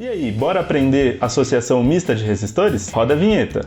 E aí, bora aprender associação mista de resistores? Roda a vinheta!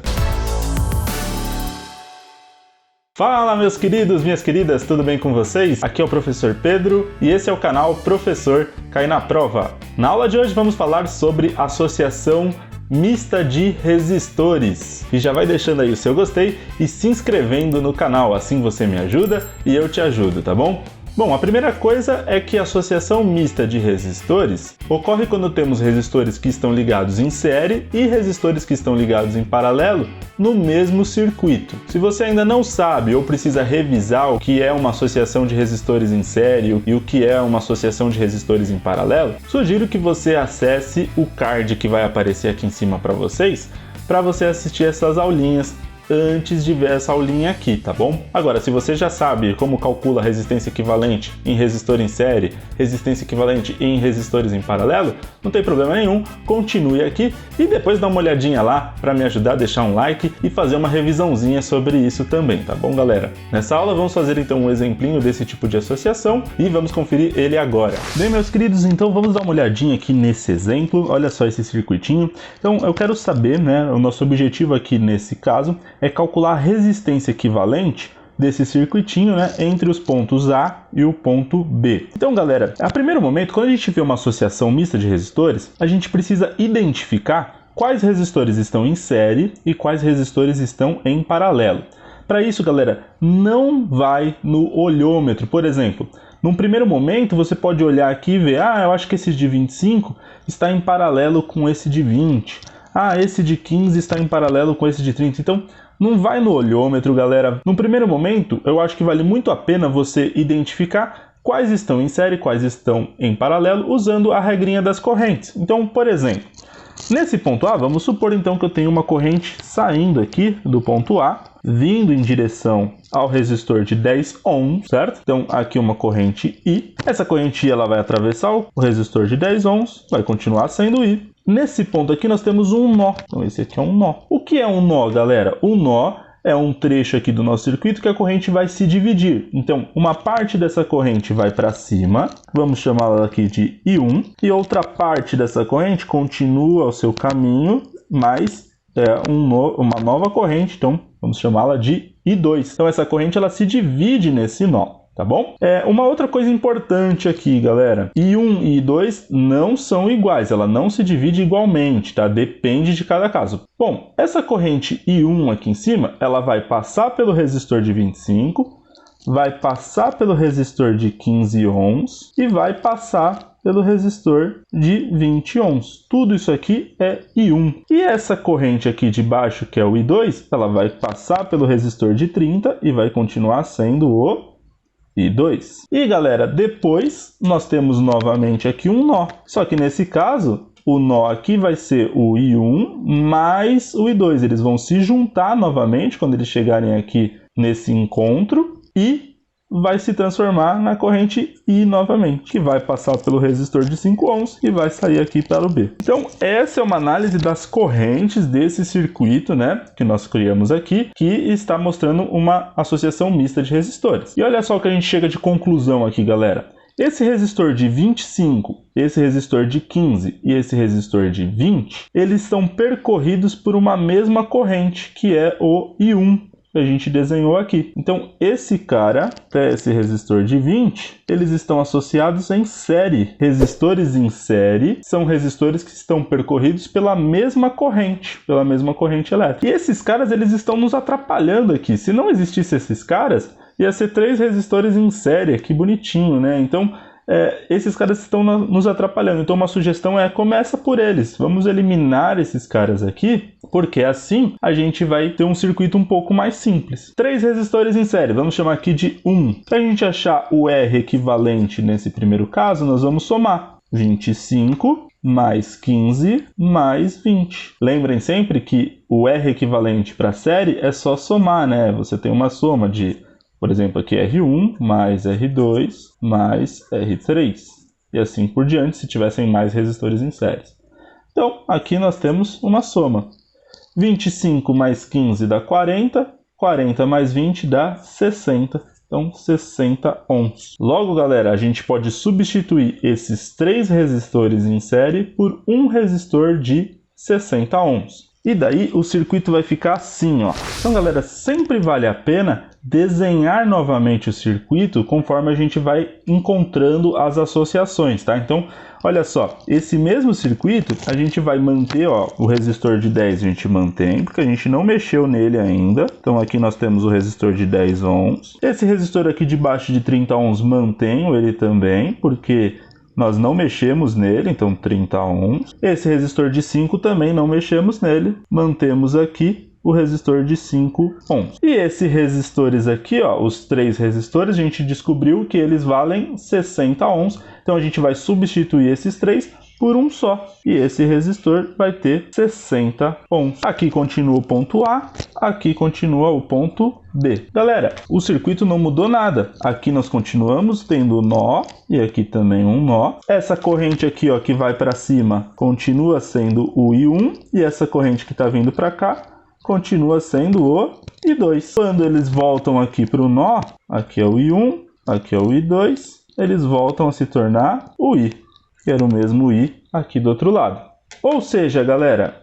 Fala meus queridos, minhas queridas, tudo bem com vocês? Aqui é o professor Pedro e esse é o canal Professor Cai na Prova. Na aula de hoje vamos falar sobre associação mista de resistores. E já vai deixando aí o seu gostei e se inscrevendo no canal, assim você me ajuda e eu te ajudo, tá bom? Bom, a primeira coisa é que a associação mista de resistores ocorre quando temos resistores que estão ligados em série e resistores que estão ligados em paralelo no mesmo circuito. Se você ainda não sabe ou precisa revisar o que é uma associação de resistores em série e o que é uma associação de resistores em paralelo, sugiro que você acesse o card que vai aparecer aqui em cima para você assistir essas aulinhas antes de ver essa aulinha aqui, tá bom? Agora, se você já sabe como calcula resistência equivalente em resistor em série, resistência equivalente em resistores em paralelo, não tem problema nenhum, continue aqui e depois dá uma olhadinha lá para me ajudar a deixar um like e fazer uma revisãozinha sobre isso também, tá bom, galera? Nessa aula vamos fazer então um exemplinho desse tipo de associação e vamos conferir ele agora. Bem, meus queridos, então vamos dar uma olhadinha aqui nesse exemplo, olha só esse circuitinho. Então eu quero saber, né, o nosso objetivo aqui nesse caso é calcular a resistência equivalente desse circuitinho, né, entre os pontos A e o ponto B. Então, galera, a primeiro momento, quando a gente vê uma associação mista de resistores, a gente precisa identificar quais resistores estão em série e quais resistores estão em paralelo. Para isso, galera, não vai no olhômetro. Por exemplo, num primeiro momento, você pode olhar aqui e ver, eu acho que esse de 25 está em paralelo com esse de 20. Esse de 15 está em paralelo com esse de 30. Então, não vai no olhômetro, galera. No primeiro momento, eu acho que vale muito a pena você identificar quais estão em série, quais estão em paralelo, usando a regrinha das correntes. Então, por exemplo, nesse ponto A, vamos supor então que eu tenho uma corrente saindo aqui do ponto A, vindo em direção ao resistor de 10 ohms, certo? Então, aqui uma corrente I. Essa corrente I ela vai atravessar o resistor de 10 ohms, vai continuar sendo I. Nesse ponto aqui nós temos um nó. Então, esse aqui é um nó. O que é um nó, galera? Um nó é um trecho aqui do nosso circuito que a corrente vai se dividir. Então, uma parte dessa corrente vai para cima, vamos chamá-la aqui de I1, e outra parte dessa corrente continua o seu caminho, mas uma nova corrente, então vamos chamá-la de I2. Então, essa corrente ela se divide nesse nó. Tá bom? Uma outra coisa importante aqui, galera. I1 e I2 não são iguais, ela não se divide igualmente, tá? Depende de cada caso. Bom, essa corrente I1 aqui em cima, ela vai passar pelo resistor de 25, vai passar pelo resistor de 15 ohms e vai passar pelo resistor de 20 ohms. Tudo isso aqui é I1. E essa corrente aqui de baixo, que é o I2, ela vai passar pelo resistor de 30 e vai continuar sendo o I2. E galera, depois nós temos novamente aqui um nó. Só que nesse caso, o nó aqui vai ser o I1 mais o I2. Eles vão se juntar novamente quando eles chegarem aqui nesse encontro e vai se transformar na corrente I novamente, que vai passar pelo resistor de 5 ohms e vai sair aqui para o B. Então, essa é uma análise das correntes desse circuito, né, que nós criamos aqui, que está mostrando uma associação mista de resistores. E olha só o que a gente chega de conclusão aqui, galera. Esse resistor de 25, esse resistor de 15 e esse resistor de 20, eles são percorridos por uma mesma corrente, que é o I1. Que a gente desenhou aqui. Então, esse cara, até esse resistor de 20, eles estão associados em série. Resistores em série são resistores que estão percorridos pela mesma corrente elétrica. E esses caras, eles estão nos atrapalhando aqui. Se não existissem esses caras, ia ser 3 resistores em série, que bonitinho, né? Então, esses caras estão nos atrapalhando. Então, uma sugestão começa por eles. Vamos eliminar esses caras aqui, porque assim a gente vai ter um circuito um pouco mais simples. 3 resistores em série, vamos chamar aqui de 1. Para a gente achar o R equivalente nesse primeiro caso, nós vamos somar 25 mais 15 mais 20. Lembrem sempre que o R equivalente para a série é só somar, né? Você tem uma soma de, por exemplo, aqui R1 mais R2 mais R3. E assim por diante, se tivessem mais resistores em série. Então, aqui nós temos uma soma. 25 mais 15 dá 40, 40 mais 20 dá 60. então 60 ohms. Logo, galera, a gente pode substituir esses 3 resistores em série por um resistor de 60 ohms. E daí o circuito vai ficar assim, ó. Então, galera, sempre vale a pena desenhar novamente o circuito conforme a gente vai encontrando as associações, tá? Então, olha só, esse mesmo circuito a gente vai manter, ó, o resistor de 10 a gente mantém, porque a gente não mexeu nele ainda. Então aqui nós temos o resistor de 10 ohms. Esse resistor aqui de baixo de 30 ohms mantenho ele também, porque nós não mexemos nele, então 30 ohms. Esse resistor de 5 também não mexemos nele, mantemos aqui o resistor de 5 ohms. E esses resistores aqui, ó, os 3 resistores, a gente descobriu que eles valem 60 ohms. Então a gente vai substituir esses 3 por um só. E esse resistor vai ter 60 ohms. Aqui continua o ponto A, aqui continua o ponto B. Galera, o circuito não mudou nada. Aqui nós continuamos tendo nó e aqui também um nó. Essa corrente aqui, ó, que vai para cima continua sendo o I1 e essa corrente que está vindo para cá continua sendo o I2. Quando eles voltam aqui para o nó, aqui é o I1, aqui é o I2, eles voltam a se tornar o I, que era o mesmo I aqui do outro lado. Ou seja, galera,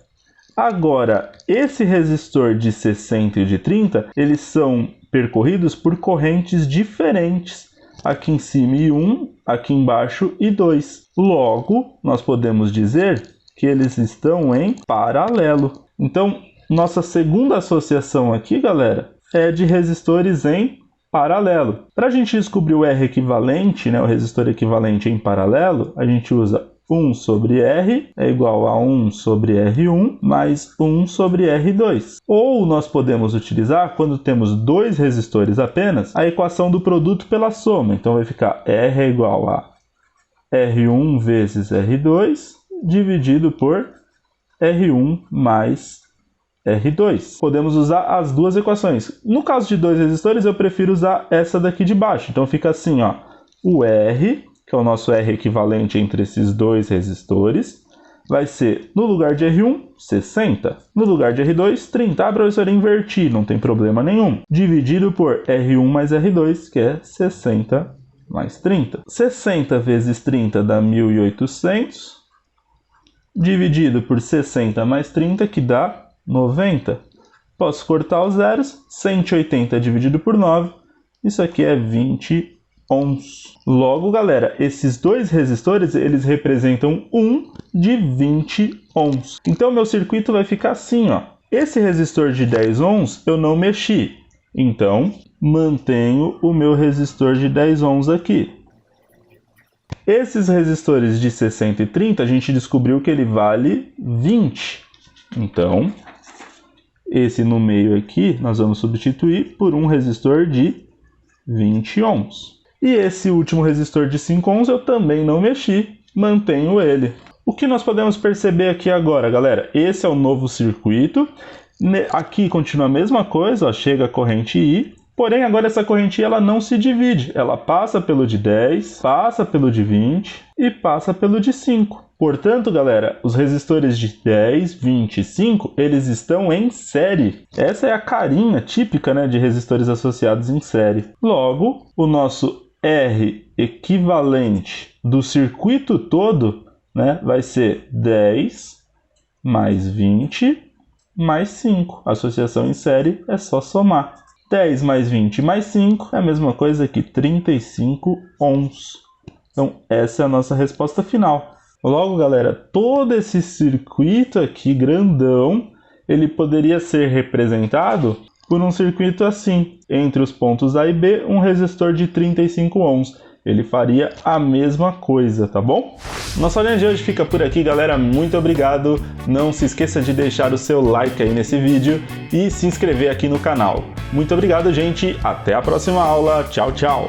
agora esse resistor de 60 e de 30, eles são percorridos por correntes diferentes. Aqui em cima I1, aqui embaixo I2. Logo, nós podemos dizer que eles estão em paralelo. Então, nossa segunda associação aqui, galera, é de resistores em paralelo. Para a gente descobrir o R equivalente, né, o resistor equivalente em paralelo, a gente usa 1 sobre R é igual a 1 sobre R1 mais 1 sobre R2. Ou nós podemos utilizar, quando temos 2 resistores apenas, a equação do produto pela soma. Então vai ficar R é igual a R1 vezes R2 dividido por R1 mais R2. Podemos usar as duas equações. No caso de 2 resistores, eu prefiro usar essa daqui de baixo. Então fica assim, ó, o R, que é o nosso R equivalente entre esses 2 resistores, vai ser, no lugar de R1, 60. No lugar de R2, 30. Ah, professor, inverti, não tem problema nenhum. Dividido por R1 mais R2, que é 60 mais 30. 60 vezes 30 dá 1.800. Dividido por 60 mais 30, que dá 90. Posso cortar os zeros. 180 dividido por 9. Isso aqui é 20 ohms. Logo, galera, esses 2 resistores, eles representam 1 de 20 ohms. Então, meu circuito vai ficar assim, ó. Esse resistor de 10 ohms, eu não mexi. Então, mantenho o meu resistor de 10 ohms aqui. Esses resistores de 60 e 30, a gente descobriu que ele vale 20. Então, esse no meio aqui, nós vamos substituir por um resistor de 20 ohms. E esse último resistor de 5 ohms eu também não mexi, mantenho ele. O que nós podemos perceber aqui agora, galera? Esse é o novo circuito. Aqui continua a mesma coisa, ó, chega a corrente I. Porém, agora essa corrente I, ela não se divide. Ela passa pelo de 10, passa pelo de 20 e passa pelo de 5. Portanto, galera, os resistores de 10, 20 e 5, eles estão em série. Essa é a carinha típica, né, de resistores associados em série. Logo, o nosso R equivalente do circuito todo, né, vai ser 10 mais 20 mais 5. A associação em série é só somar. 10 mais 20 mais 5 é a mesma coisa que 35 ohms. Então, essa é a nossa resposta final. Logo, galera, todo esse circuito aqui grandão, ele poderia ser representado por um circuito assim. Entre os pontos A e B, um resistor de 35 ohms. Ele faria a mesma coisa, tá bom? Nossa aulinha de hoje fica por aqui, galera. Muito obrigado. Não se esqueça de deixar o seu like aí nesse vídeo e se inscrever aqui no canal. Muito obrigado, gente. Até a próxima aula. Tchau, tchau.